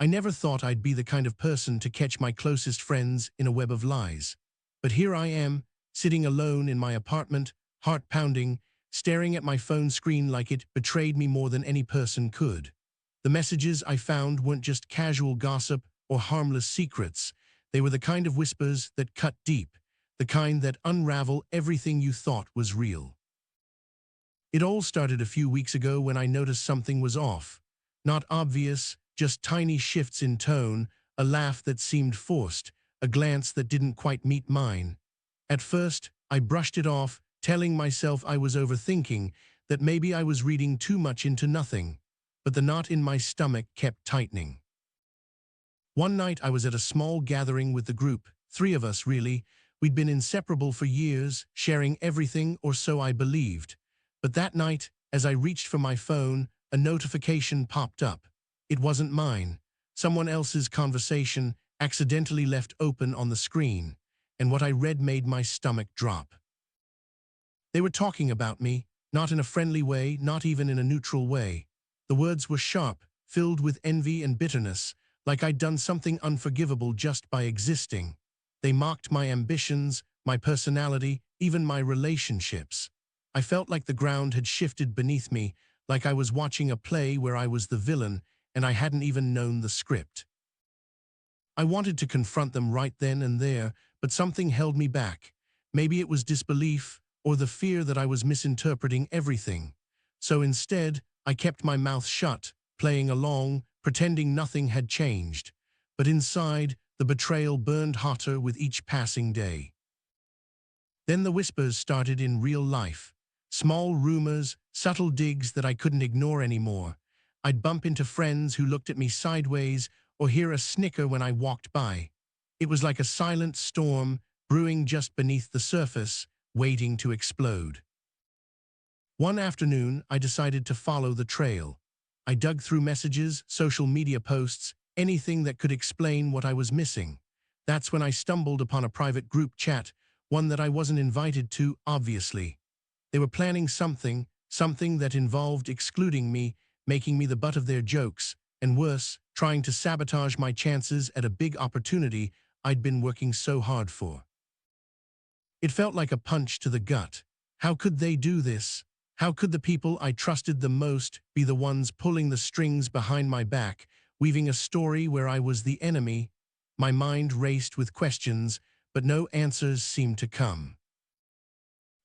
I never thought I'd be the kind of person to catch my closest friends in a web of lies. But here I am, sitting alone in my apartment, heart pounding, staring at my phone screen like it betrayed me more than any person could. The messages I found weren't just casual gossip or harmless secrets. They were the kind of whispers that cut deep, the kind that unravel everything you thought was real. It all started a few weeks ago when I noticed something was off. Not obvious, just tiny shifts in tone, a laugh that seemed forced, a glance that didn't quite meet mine. At first, I brushed it off, telling myself I was overthinking, that maybe I was reading too much into nothing. But the knot in my stomach kept tightening. One night I was at a small gathering with the group, 3 of us really. We'd been inseparable for years, sharing everything, or so I believed. But that night, as I reached for my phone, a notification popped up. It wasn't mine. Someone else's conversation, accidentally left open on the screen, and what I read made my stomach drop. They were talking about me, not in a friendly way, not even in a neutral way. The words were sharp, filled with envy and bitterness, like I'd done something unforgivable just by existing. They mocked my ambitions, my personality, even my relationships. I felt like the ground had shifted beneath me, like I was watching a play where I was the villain, and I hadn't even known the script. I wanted to confront them right then and there, but something held me back. Maybe it was disbelief, or the fear that I was misinterpreting everything. So instead, I kept my mouth shut, playing along, pretending nothing had changed. But inside, the betrayal burned hotter with each passing day. Then the whispers started in real life. Small rumors, subtle digs that I couldn't ignore anymore. I'd bump into friends who looked at me sideways or hear a snicker when I walked by. It was like a silent storm brewing just beneath the surface, waiting to explode. One afternoon, I decided to follow the trail. I dug through messages, social media posts, anything that could explain what I was missing. That's when I stumbled upon a private group chat, one that I wasn't invited to, obviously. They were planning something that involved excluding me, making me the butt of their jokes, and worse, trying to sabotage my chances at a big opportunity I'd been working so hard for. It felt like a punch to the gut. How could they do this? How could the people I trusted the most be the ones pulling the strings behind my back, weaving a story where I was the enemy? My mind raced with questions, but no answers seemed to come.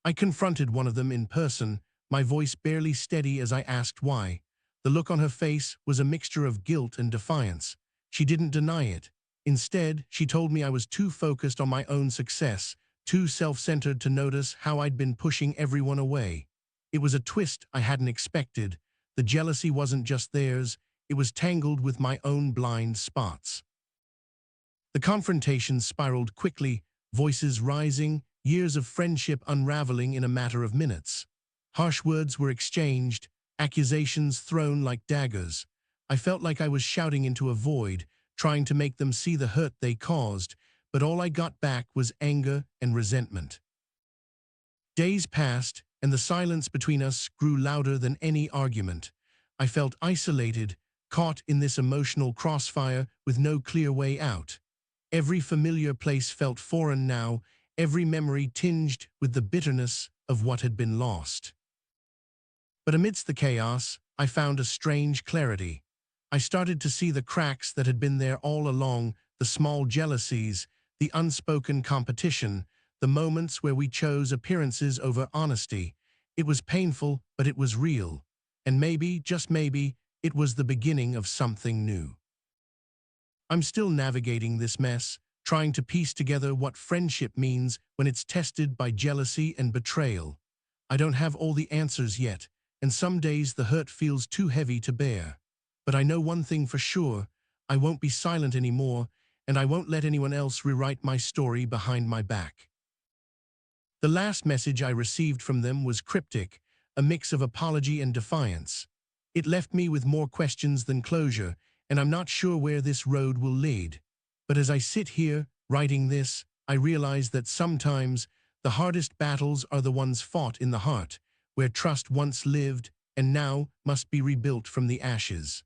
I confronted one of them in person, my voice barely steady as I asked why. The look on her face was a mixture of guilt and defiance. She didn't deny it. Instead, she told me I was too focused on my own success, too self-centered to notice how I'd been pushing everyone away. It was a twist I hadn't expected. The jealousy wasn't just theirs, it was tangled with my own blind spots. The confrontation spiraled quickly, voices rising, years of friendship unraveling in a matter of minutes. Harsh words were exchanged, accusations thrown like daggers. I felt like I was shouting into a void, trying to make them see the hurt they caused, but all I got back was anger and resentment. Days passed, and the silence between us grew louder than any argument. I felt isolated, caught in this emotional crossfire with no clear way out. Every familiar place felt foreign now, every memory tinged with the bitterness of what had been lost. But amidst the chaos, I found a strange clarity. I started to see the cracks that had been there all along, the small jealousies, the unspoken competition, the moments where we chose appearances over honesty. It was painful, but it was real. And maybe, just maybe, it was the beginning of something new. I'm still navigating this mess, trying to piece together what friendship means when it's tested by jealousy and betrayal. I don't have all the answers yet, and some days the hurt feels too heavy to bear. But I know one thing for sure, I won't be silent anymore, and I won't let anyone else rewrite my story behind my back. The last message I received from them was cryptic, a mix of apology and defiance. It left me with more questions than closure, and I'm not sure where this road will lead. But as I sit here, writing this, I realize that sometimes the hardest battles are the ones fought in the heart, where trust once lived and now must be rebuilt from the ashes.